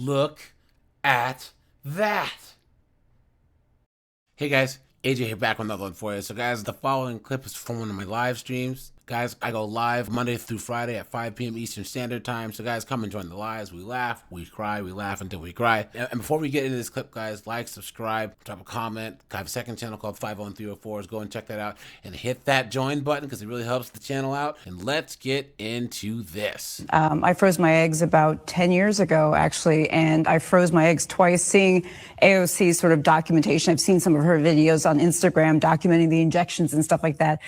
Look at that. Hey guys, AJ here back with another one for you. So guys, the following clip is from one of my live streams. Guys, I go live Monday through Friday at 5 p.m. Eastern Standard Time. So guys, come and join the lives. We laugh, we cry, we laugh until we cry. And before we get into this clip, guys, like, subscribe, drop a comment. I have a second channel called 50304s. Go and check that out. And hit that join button because it really helps the channel out. And let's get into this. I froze my eggs about 10 years ago, actually, and I froze my eggs twice. Seeing AOC's sort of documentation, I've seen some of her videos on Instagram documenting the injections and stuff like that.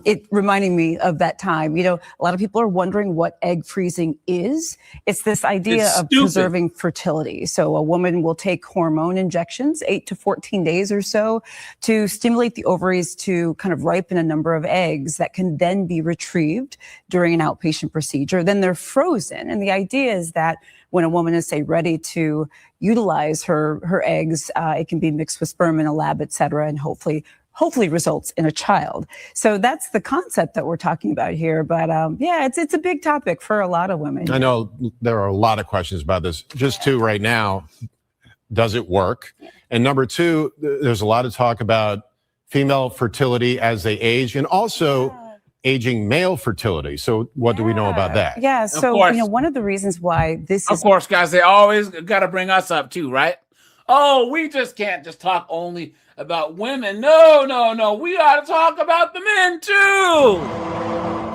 It reminding me of that time. You know, a lot of people are wondering what egg freezing is. It's this idea of preserving fertility. So a woman will take hormone injections 8 to 14 days or so to stimulate the ovaries to kind of ripen a number of eggs that can then be retrieved during an outpatient procedure. Then they're frozen. And the idea is that when a woman is, say, ready to utilize her eggs, it can be mixed with sperm in a lab, et cetera, and hopefully results in a child. So that's the concept that we're talking about here. But yeah, it's a big topic for a lot of women. I know there are a lot of questions about this. Just two right now. Does it work? And number two, there's a lot of talk about female fertility as they age and also aging male fertility. So what do we know about that? Yeah, so you know, one of the reasons why this is... Of course, guys, they always got to bring us up too, right? Oh, we just can't just talk only about women. No. We ought to talk about the men too.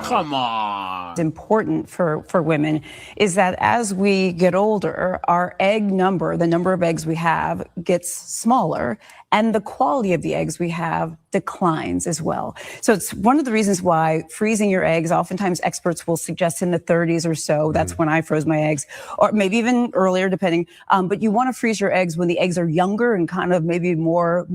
Come on. Important for women is that as we get older, our egg number, the number of eggs we have, gets smaller, and the quality of the eggs we have declines as well. So it's one of the reasons why freezing your eggs, oftentimes experts will suggest in the 30s or so. That's when I froze my eggs, or maybe even earlier, depending. But you want to freeze your eggs when the eggs are younger and kind of maybe more,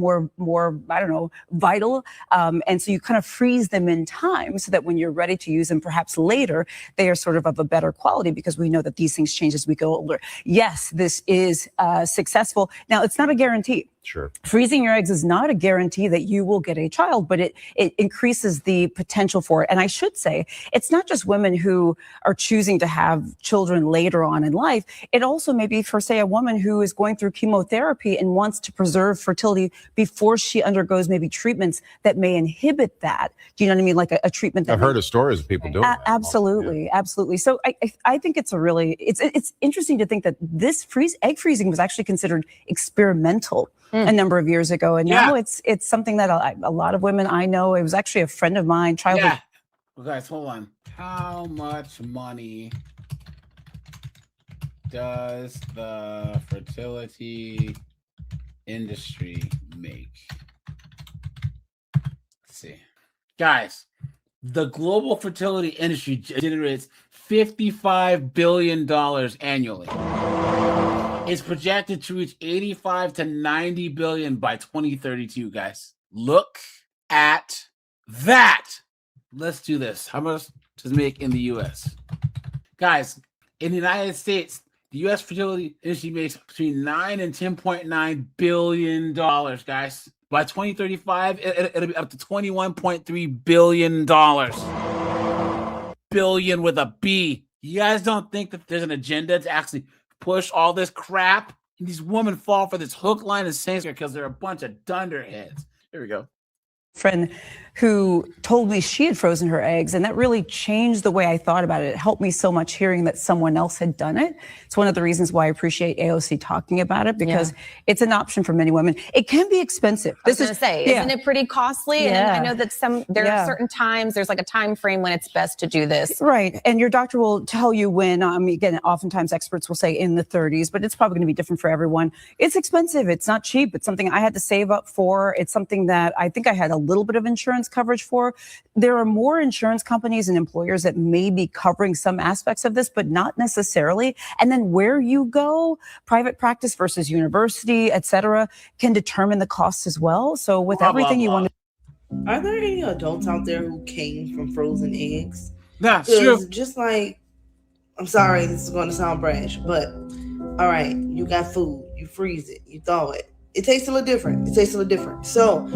I don't know, vital. And so you kind of freeze them in time so that when you're ready to use them, perhaps later, they are sort of a better quality, because we know that these things change as we go older. Yes, this is successful. Now, it's not a guarantee. Sure. Freezing your eggs is not a guarantee that you will get a child, but it increases the potential for it. And I should say, it's not just women who are choosing to have children later on in life. It also may be for, say, a woman who is going through chemotherapy and wants to preserve fertility before she undergoes maybe treatments that may inhibit that. Do you know what I mean? Like a treatment that... I've heard of stories of people doing that. Absolutely. Absolutely. So I think it's it's interesting to think that this egg freezing was actually considered experimental a number of years ago. And now it's something that a lot of women I know, it was actually a friend of mine, childhood. Well, guys, hold on. How much money does the fertility industry make? Let's see. Guys, the global fertility industry generates $55 billion annually. It's projected to reach 85 to 90 billion by 2032, guys. Look at that. Let's do this. How much does it make in the U.S.? Guys, in the United States, the U.S. fertility industry makes between 9 and 10.9 billion dollars, guys. By 2035, it'll be up to $21.3 billion. Billion with a B. You guys don't think that there's an agenda to actually push all this crap? And these women fall for this hook, line, and sinker because they're a bunch of dunderheads. Here we go. Friend who told me she had frozen her eggs, and that really changed the way I thought about it. It helped me so much hearing that someone else had done it. It's one of the reasons why I appreciate AOC talking about it, because it's an option for many women. It can be expensive. Isn't it pretty costly? And I know that there are certain times, there's like a time frame when it's best to do this. Right. And your doctor will tell you when, again, oftentimes experts will say in the 30s, but it's probably going to be different for everyone. It's expensive. It's not cheap. It's something I had to save up for. It's something that I think I had a little bit of insurance coverage for. There are more insurance companies and employers that may be covering some aspects of this, but not necessarily. And then where you go, private practice versus university, et cetera, can determine the costs as well. So with everything you want to... Are there any adults out there who came from frozen eggs? Yeah, sure. Just like, I'm sorry, this is going to sound brash, but all right, you got food, you freeze it, you thaw it. It tastes a little different. So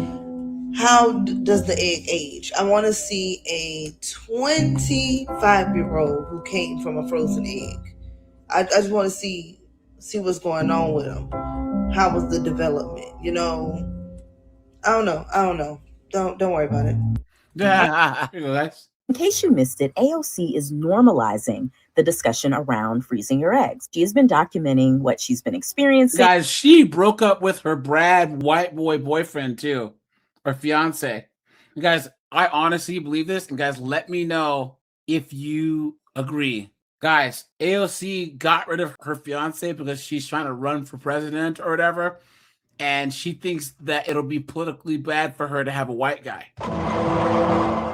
how does the egg age? I want to see a 25-year-old who came from a frozen egg. I just want to see see what's going on with them. How was the development? You know, I don't know. Don't worry about it. In case you missed it, AOC is normalizing the discussion around freezing your eggs. She has been documenting what she's been experiencing. Guys, she broke up with her Brad white boy boyfriend too, or fiance. And guys, I honestly believe this. And guys, let me know if you agree. Guys, AOC got rid of her fiance because she's trying to run for president or whatever. And she thinks that it'll be politically bad for her to have a white guy.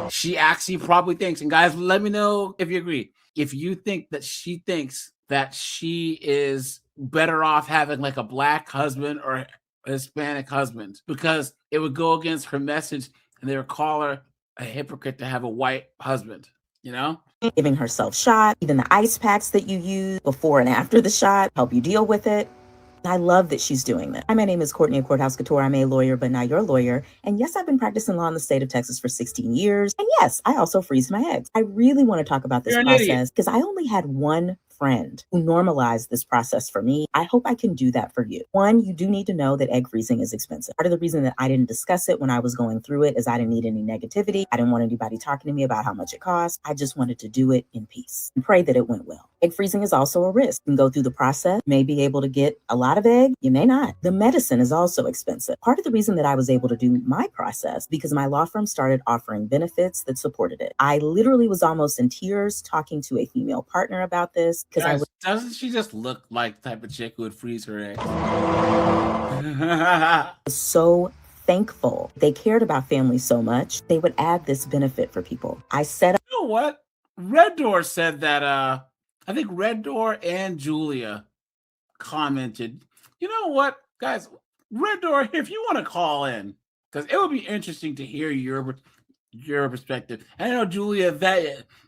She actually probably thinks, and guys, let me know if you agree. If you think that she thinks that she is better off having like a black husband or a Hispanic husband, because it would go against her message and they would call her a hypocrite to have a white husband, you know? Giving herself shots, even the ice packs that you use before and after the shot, help you deal with it. I love that she's doing that. Hi, my name is Courtney of Courthouse Couture. I'm a lawyer, but not your lawyer. And yes, I've been practicing law in the state of Texas for 16 years. And yes, I also freeze my eggs. I really want to talk about this process because I only had one friend who normalized this process for me. I hope I can do that for you. One, you do need to know that egg freezing is expensive. Part of the reason that I didn't discuss it when I was going through it is I didn't need any negativity. I didn't want anybody talking to me about how much it cost. I just wanted to do it in peace and pray that it went well. Egg freezing is also a risk. You can go through the process, you may be able to get a lot of egg, you may not. The medicine is also expensive. Part of the reason that I was able to do my process because my law firm started offering benefits that supported it. I literally was almost in tears talking to a female partner about this because I was. Doesn't she just look like the type of chick who would freeze her eggs? So thankful. They cared about family so much, they would add this benefit for people. I said, you know what? Red Door said that, I think Red Door and Julia commented, you know what, guys, Red Door, if you want to call in, because it would be interesting to hear your perspective. And I know, Julia,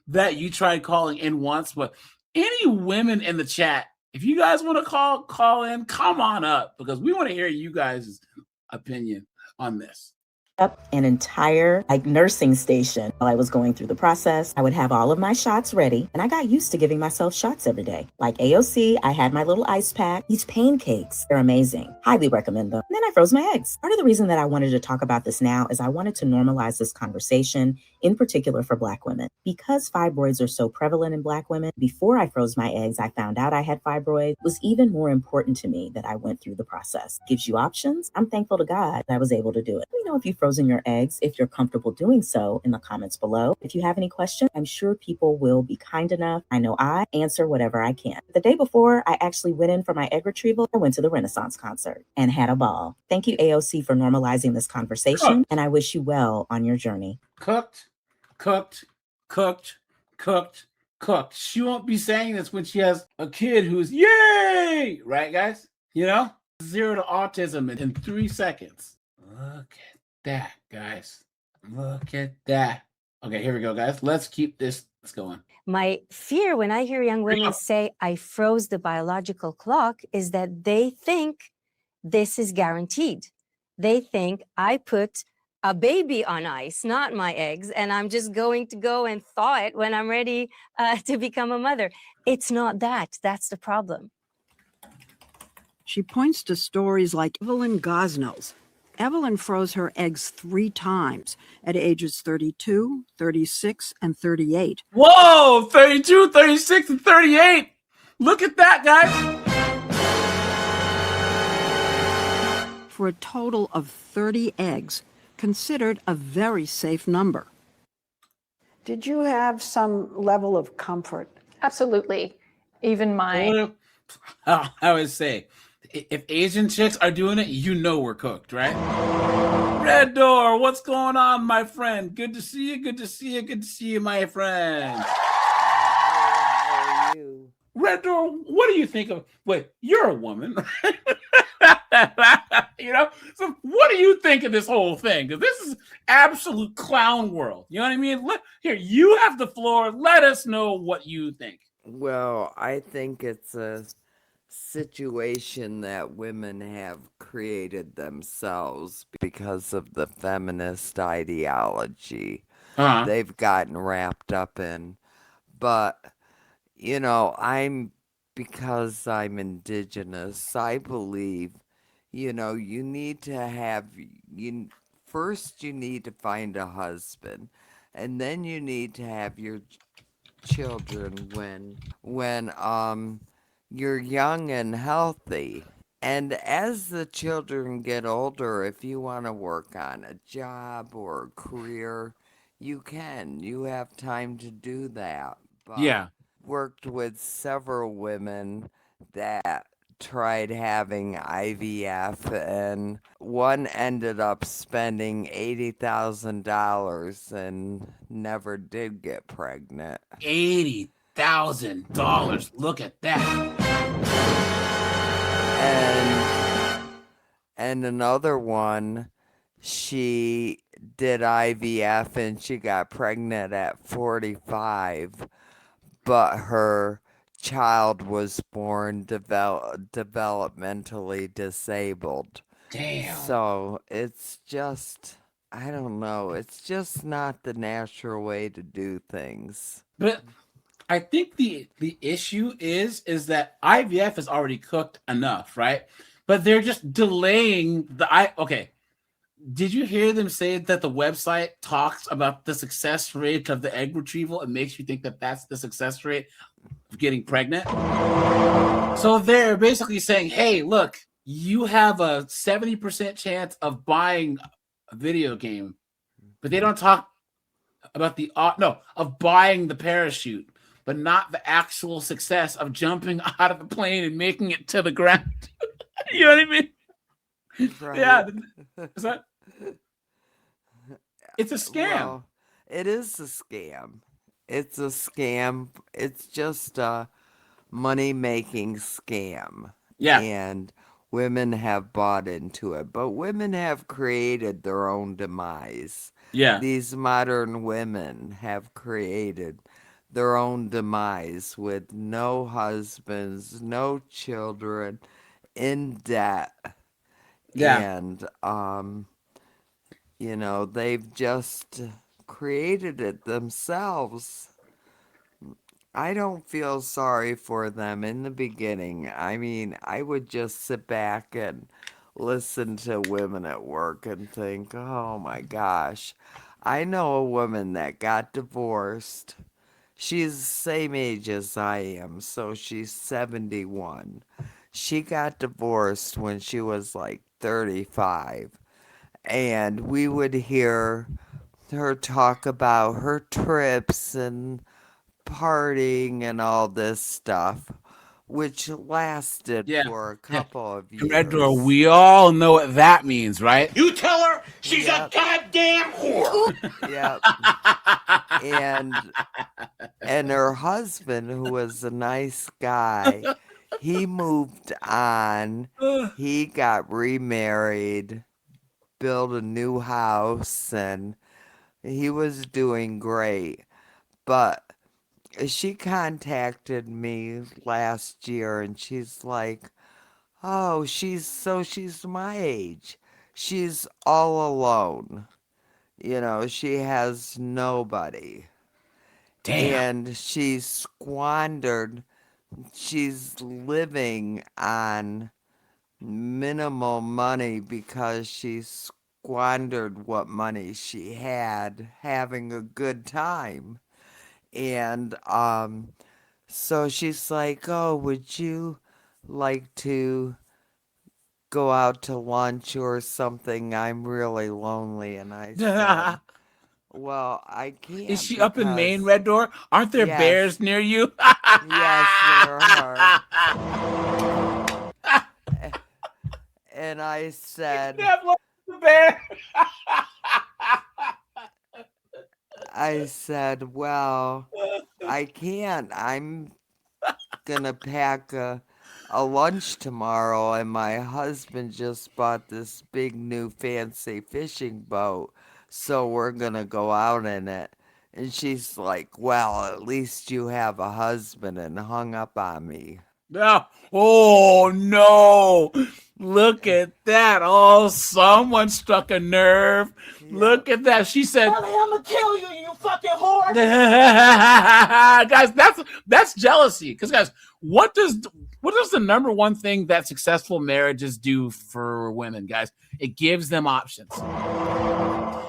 that you tried calling in once, but any women in the chat, if you guys want to call in, come on up, because we want to hear you guys' opinion on this. Up an entire nursing station while I was going through the process. I would have all of my shots ready, and I got used to giving myself shots every day. Like AOC, I had my little ice pack. These pancakes, they're amazing. Highly recommend them. And then I froze my eggs. Part of the reason that I wanted to talk about this now is I wanted to normalize this conversation, in particular for Black women. Because fibroids are so prevalent in Black women, before I froze my eggs, I found out I had fibroids. It was even more important to me that I went through the process. Gives you options. I'm thankful to God that I was able to do it. Let me know if you've frozen your eggs, if you're comfortable doing so, in the comments below. If you have any questions, I'm sure people will be kind enough. I know I answer whatever I can. The day before I actually went in for my egg retrieval, I went to the Renaissance concert and had a ball. Thank you, AOC, for normalizing this conversation, and I wish you well on your journey. Cooked. She won't be saying this when she has a kid who's yay, right, guys? You know, 0 to autism in 3 seconds. Look at that, guys. Look at that. Okay, here we go, guys. Let's keep this going. My fear when I hear young women say, I froze the biological clock, is that they think this is guaranteed. They think I put a baby on ice, not my eggs, and I'm just going to go and thaw it when I'm ready to become a mother. It's not that. That's the problem. She points to stories like Evelyn Gosnell's. Evelyn froze her eggs 3 times at ages 32, 36, and 38. Whoa, 32, 36, and 38. Look at that, guys. For a total of 30 eggs, considered a very safe number. Did you have some level of comfort? Absolutely. Even my... I always say, if Asian chicks are doing it, you know we're cooked, right? Red Door, what's going on, my friend? Good to see you, good to see you, good to see you, my friend. How are you? Red Door, what do you think of... Wait, you're a woman, right? You know, so what do you think of this whole thing? Because this is absolute clown world. You know what I mean? Here, you have the floor. Let us know what you think. Well, I think it's a situation that women have created themselves because of the feminist ideology they've gotten wrapped up in. But, you know, I'm because I'm indigenous, I believe, you need to have, first you need to find a husband, and then you need to have your children when you're young and healthy. And as the children get older, if you want to work on a job or a career, you can. You have time to do that. But Yeah. worked with several women that tried having IVF, and one ended up spending $80,000 and never did get pregnant. $80,000. Look at that. And another one, she did IVF and she got pregnant at 45, but her child was born developmentally disabled. Damn. So it's just, I don't know, it's just not the natural way to do things. But I think the issue is that IVF is already cooked enough, right? But they're just delaying okay. Did you hear them say that the website talks about the success rate of the egg retrieval? It makes you think that that's the success rate of getting pregnant. So they're basically saying, hey, look, you have a 70% chance of buying a video game, but they don't talk about of buying the parachute, but not the actual success of jumping out of the plane and making it to the ground. You know what I mean? Right. Yeah. Is that? It's a scam. Well, it is a scam. It's a scam. It's just a money-making scam. Yeah. And women have bought into it. But women have created their own demise. Yeah. These modern women have created their own demise with no husbands, no children, in debt. Yeah. And, they've just created it themselves. I don't feel sorry for them in the beginning. I mean, I would just sit back and listen to women at work and think, oh my gosh. I know a woman that got divorced. She's the same age as I am, so she's 71. She got divorced when she was like 35. And we would hear her talk about her trips and partying and all this stuff, which lasted for a couple of years. Red Door, we all know what that means, right? You tell her she's a goddamn whore. Yep. And her husband, who was a nice guy, he moved on. He got remarried, built a new house, and he was doing great. But she contacted me last year and she's like, oh, she's my age. She's all alone. She has nobody. Damn. And she's living on minimal money because she squandered what money she had having a good time. And so she's like, oh, would you like to go out to lunch or something? I'm really lonely. And I said, well, I can't. Is she up in Maine, Red Door? Aren't there bears near you? Yes, there are. And I said, I said, well, I can't. I'm gonna pack a lunch tomorrow, and my husband just bought this big new fancy fishing boat, so we're gonna go out in it. And she's like, well, at least you have a husband, and hung up on me. Oh, no. Look at that. Oh, someone struck a nerve. Yeah. Look at that. She said, I'm gonna kill you, you fucking whore. guys, that's jealousy. Because guys, what does the number one thing that successful marriages do for women, guys? It gives them options.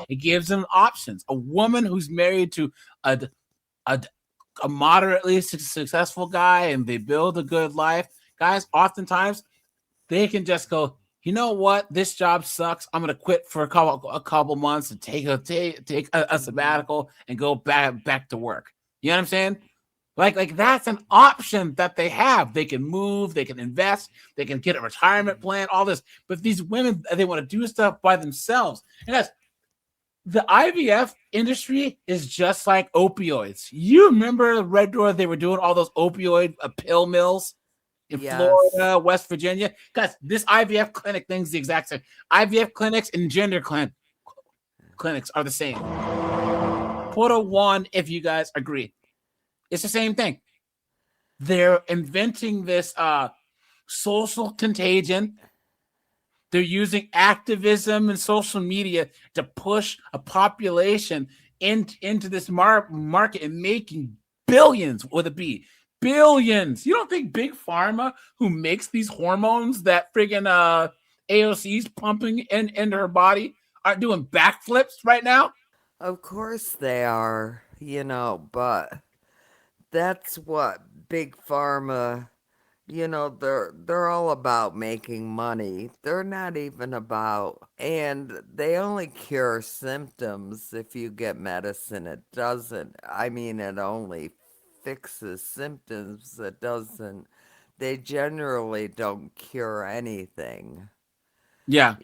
It gives them options. A woman who's married to a moderately successful guy and they build a good life, guys, oftentimes they can just go, you know what? This job sucks. I'm gonna quit for a couple months and take a sabbatical and go back to work. You know what I'm saying? Like that's an option that they have. They can move, they can invest, they can get a retirement plan, all this. But these women, they want to do stuff by themselves. And guys, the IVF industry is just like opioids. You remember Red Door? They were doing all those opioid pill mills in Florida, West Virginia. Guys, this IVF clinic thing's the exact same. IVF clinics and gender clinics are the same. Put a 1 if you guys agree. It's the same thing. They're inventing this social contagion. They're using activism and social media to push a population into this market and making billions with a B. Billions. You don't think Big Pharma, who makes these hormones that friggin' AOC's pumping into her body, aren't doing backflips right now? Of course they are, but that's what Big Pharma, they're all about making money. They're not even about, and they only cure symptoms if you get medicine. It doesn't, it only fixes symptoms. It doesn't, they generally don't cure anything. Yeah.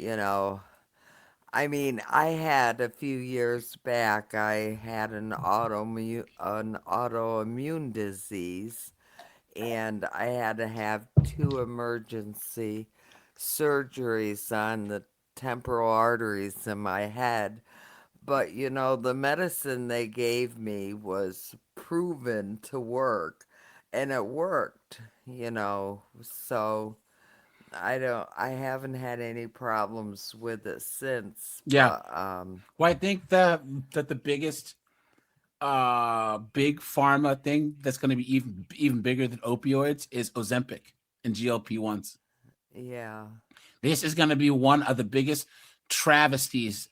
I had a few years back, I had an autoimmune disease, and I had to have 2 emergency surgeries on the temporal arteries in my head. But, the medicine they gave me was proven to work, and it worked, so I haven't had any problems with it since. Yeah. But, well, I think that the biggest big pharma thing that's going to be even bigger than opioids is Ozempic and GLP-1s. Yeah. This is going to be one of the biggest travesties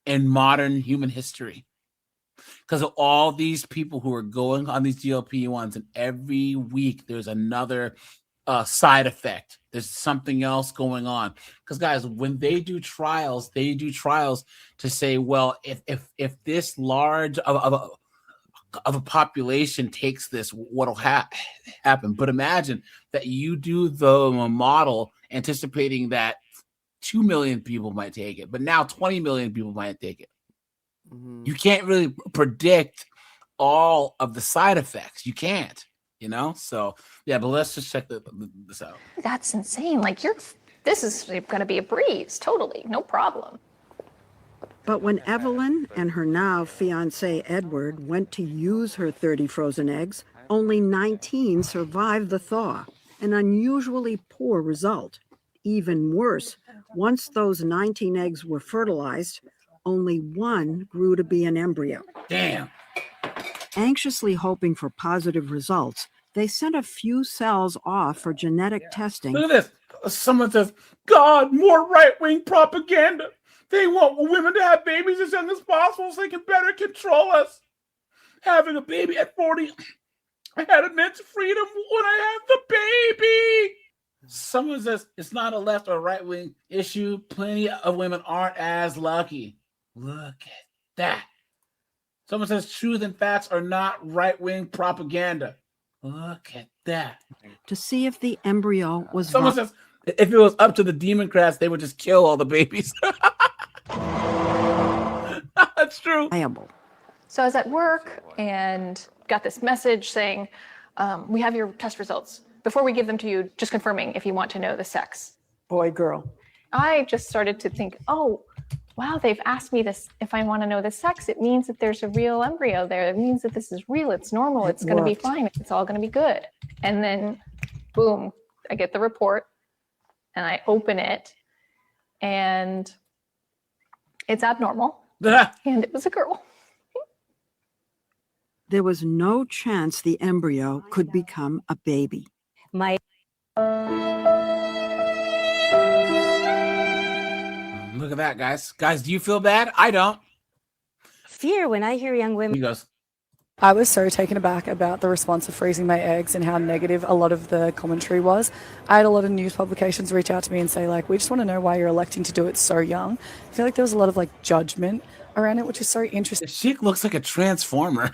in modern human history because of all these people who are going on these GLP-1s, and every week there's another side effect. There's something else going on. Because guys, when they do trials to say, well, if this large of a population takes this, what'll happen? But imagine that you do the model anticipating that 2 million people might take it, but now 20 million people might take it. Mm-hmm. You can't really predict all of the side effects. You can't. So yeah, but let's just check this out. That's insane. This is going to be a breeze. Totally. No problem. But when Evelyn and her now fiance Edward went to use her 30 frozen eggs, only 19 survived the thaw, an unusually poor result. Even worse, once those 19 eggs were fertilized, only 1 grew to be an embryo. Damn. Anxiously hoping for positive results, they sent a few cells off for genetic testing. Look at this. Someone says, God, more right-wing propaganda. They want women to have babies as young as possible so they can better control us. Having a baby at 40, I had immense freedom when I had the baby. Someone says it's not a left or right-wing issue. Plenty of women aren't as lucky. Look at that. Someone says truth and facts are not right-wing propaganda. Look at that. To see if the embryo was... Someone says if it was up to the Democrats, they would just kill all the babies. That's true. Viable. So I was at work and got this message saying, we have your test results. Before we give them to you, just confirming if you want to know the sex. Boy, girl. I just started to think, oh, wow, they've asked me this. If I want to know the sex, it means that there's a real embryo there. It means that this is real. It's normal. It's going to be fine. It's all going to be good. And then, boom, I get the report. and I open it, and it's abnormal, and it was a girl. There was no chance the embryo could become a baby. My Look at that, guys. Guys, do you feel bad? I don't. fear when I hear young women. He goes, I was so taken aback about the response of freezing my eggs and how negative a lot of the commentary was. I had a lot of news publications reach out to me and say, like, we just want to know why you're electing to do it so young. I feel like there was a lot of like judgment around it, which is so interesting. She looks like a transformer.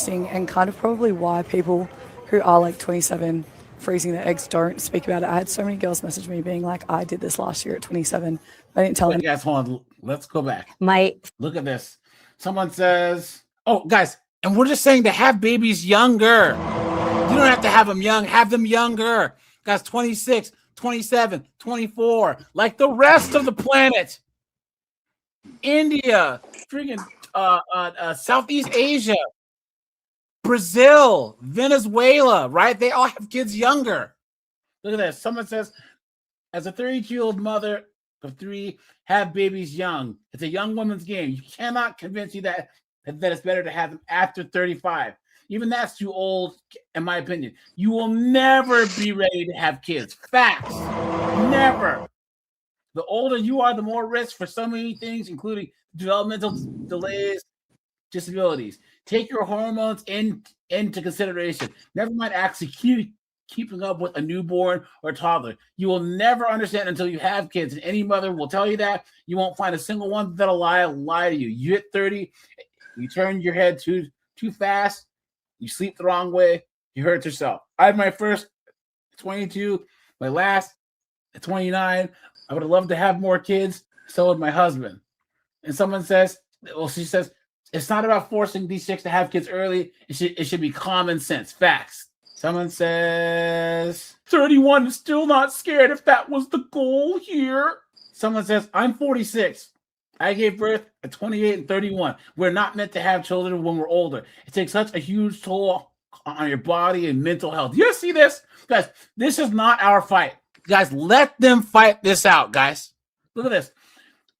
And kind of probably why people who are like 27 freezing their eggs don't speak about it. I had so many girls message me being like, I did this last year at 27. I didn't tell them. Guys, hold on. Let's go back. My Look at this. Someone says, oh, guys, and we're just saying to have babies younger. You don't have to have them young. Have them younger. Guys, 26, 27, 24, like the rest of the planet. India, freaking Southeast Asia, Brazil, Venezuela, right? They all have kids younger. Look at this. Someone says, as a 32-year-old mother of 3, have babies young. It's a young woman's game. You cannot convince you that it's better to have them after 35. Even that's too old, in my opinion. You will never be ready to have kids. Facts. Never. The older you are, the more risk for so many things, including developmental delays, disabilities. Take your hormones into consideration. Never mind actually keeping up with a newborn or toddler. You will never understand until you have kids, and any mother will tell you that. You won't find a single one that'll lie to you. You hit 30, you turn your head too fast, you sleep the wrong way, you hurt yourself. I had my first at 22, my last at 29. I would have loved to have more kids. So would my husband. And someone says, well, she says, it's not about forcing these chicks to have kids early. It should be common sense. Facts. Someone says, 31 is still not scared if that was the goal here. Someone says, I'm 46. I gave birth at 28 and 31. We're not meant to have children when we're older. It takes such a huge toll on your body and mental health. You see this? Guys, this is not our fight. Guys, let them fight this out, guys. Look at this.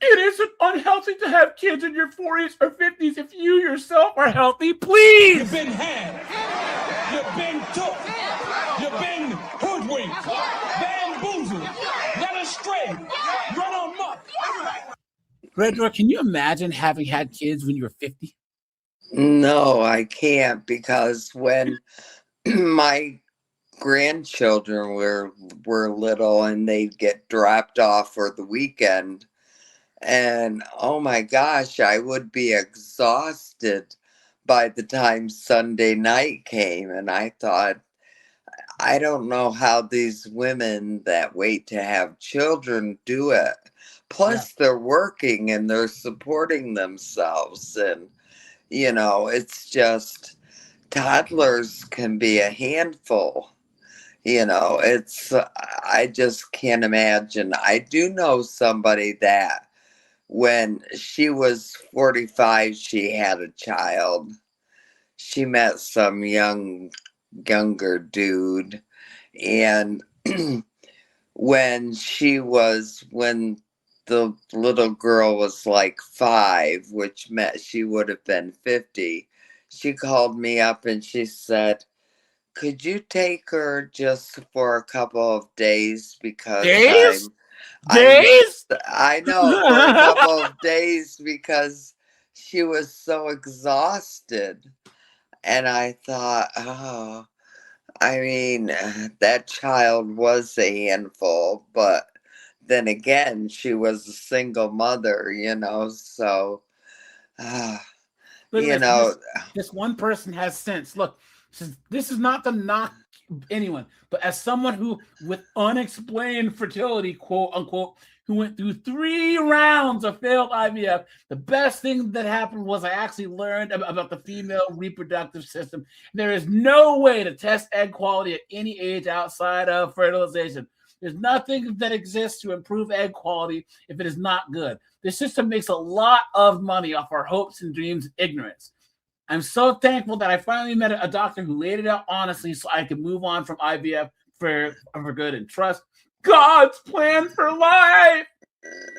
It isn't unhealthy to have kids in your 40s or 50s if you yourself are healthy. Please. You've been had. You've been took. You've been hoodwinked. Bamboozled. Led astray. Run amok. Red Door, can you imagine having had kids when you were 50? No, I can't, because when my grandchildren were little and they'd get dropped off for the weekend, and oh my gosh, I would be exhausted by the time Sunday night came. And I thought, I don't know how these women that wait to have children do it. Plus, they're working and they're supporting themselves. And, you know, it's just, toddlers can be a handful. You know, I just can't imagine. I do know somebody that when she was 45, she had a child. She met some younger dude. And when the little girl was like 5, which meant she would have been 50, she called me up and she said, could you take her just for a couple of days? Because days? I know, for a couple of days, because she was so exhausted. And I thought, oh, I mean, that child was a handful, but then again, she was a single mother, you know, so, you know. This one person has sense. Look, this is not to knock anyone, but as someone who, with unexplained fertility, quote unquote, who went through 3 rounds of failed IVF, the best thing that happened was I actually learned about the female reproductive system. There is no way to test egg quality at any age outside of fertilization. There's nothing that exists to improve egg quality if it is not good. The system makes a lot of money off our hopes and dreams and ignorance. I'm so thankful that I finally met a doctor who laid it out honestly so I could move on from IVF for good and trust God's plan for life.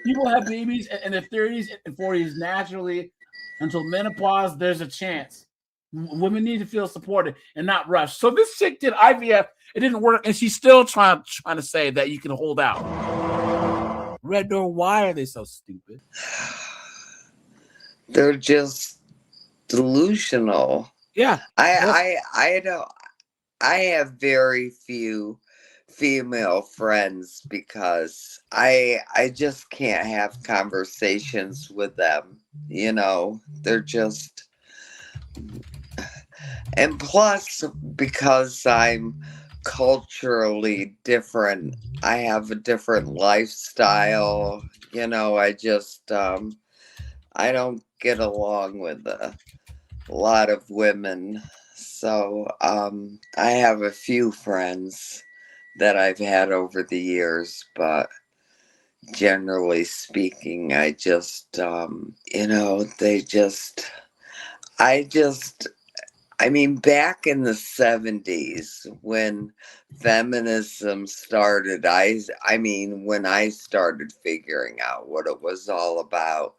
People have babies in their 30s and 40s naturally until menopause. There's a chance. Women need to feel supported and not rushed. So this chick did IVF. It didn't work, and she's still trying to say that you can hold out. Red Door, why are they so stupid? They're just delusional. Yeah. I don't. I have very few female friends because I just can't have conversations with them. They're just. And plus, because I'm culturally different, I have a different lifestyle. I just, I don't get along with a lot of women. So, I have a few friends that I've had over the years, but generally speaking, I just, I mean, back in the 70s when feminism started, when I started figuring out what it was all about,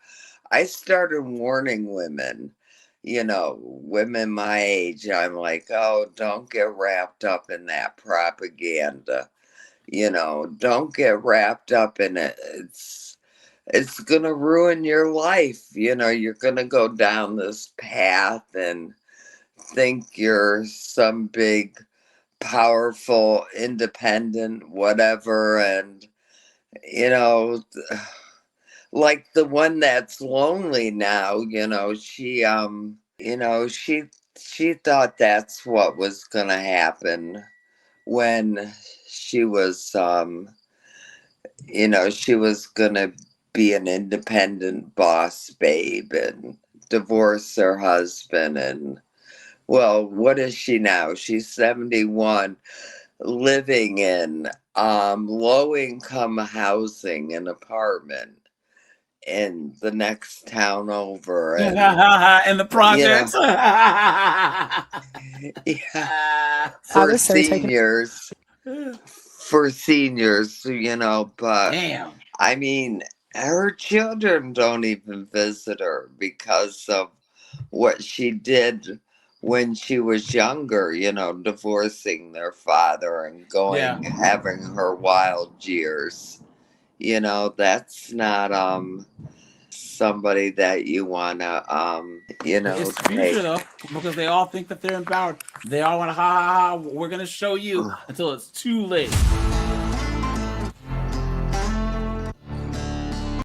I started warning women, women my age. I'm like, oh, don't get wrapped up in that propaganda. Don't get wrapped up in it. It's going to ruin your life. You're going to go down this path and think you're some big, powerful, independent, whatever. And, like the one that's lonely now, she thought that's what was going to happen when she was, she was going to be an independent boss babe and divorce her husband. And, well, what is she now? She's 71, living in low-income housing, an apartment in the next town over. And, in the projects. For seniors. For seniors, but damn. I mean, her children don't even visit her because of what she did when she was younger, divorcing their father and having her wild years. That's not somebody that you want to it's the future though, because they all think that they're empowered. They all want to we're gonna show you until it's too late.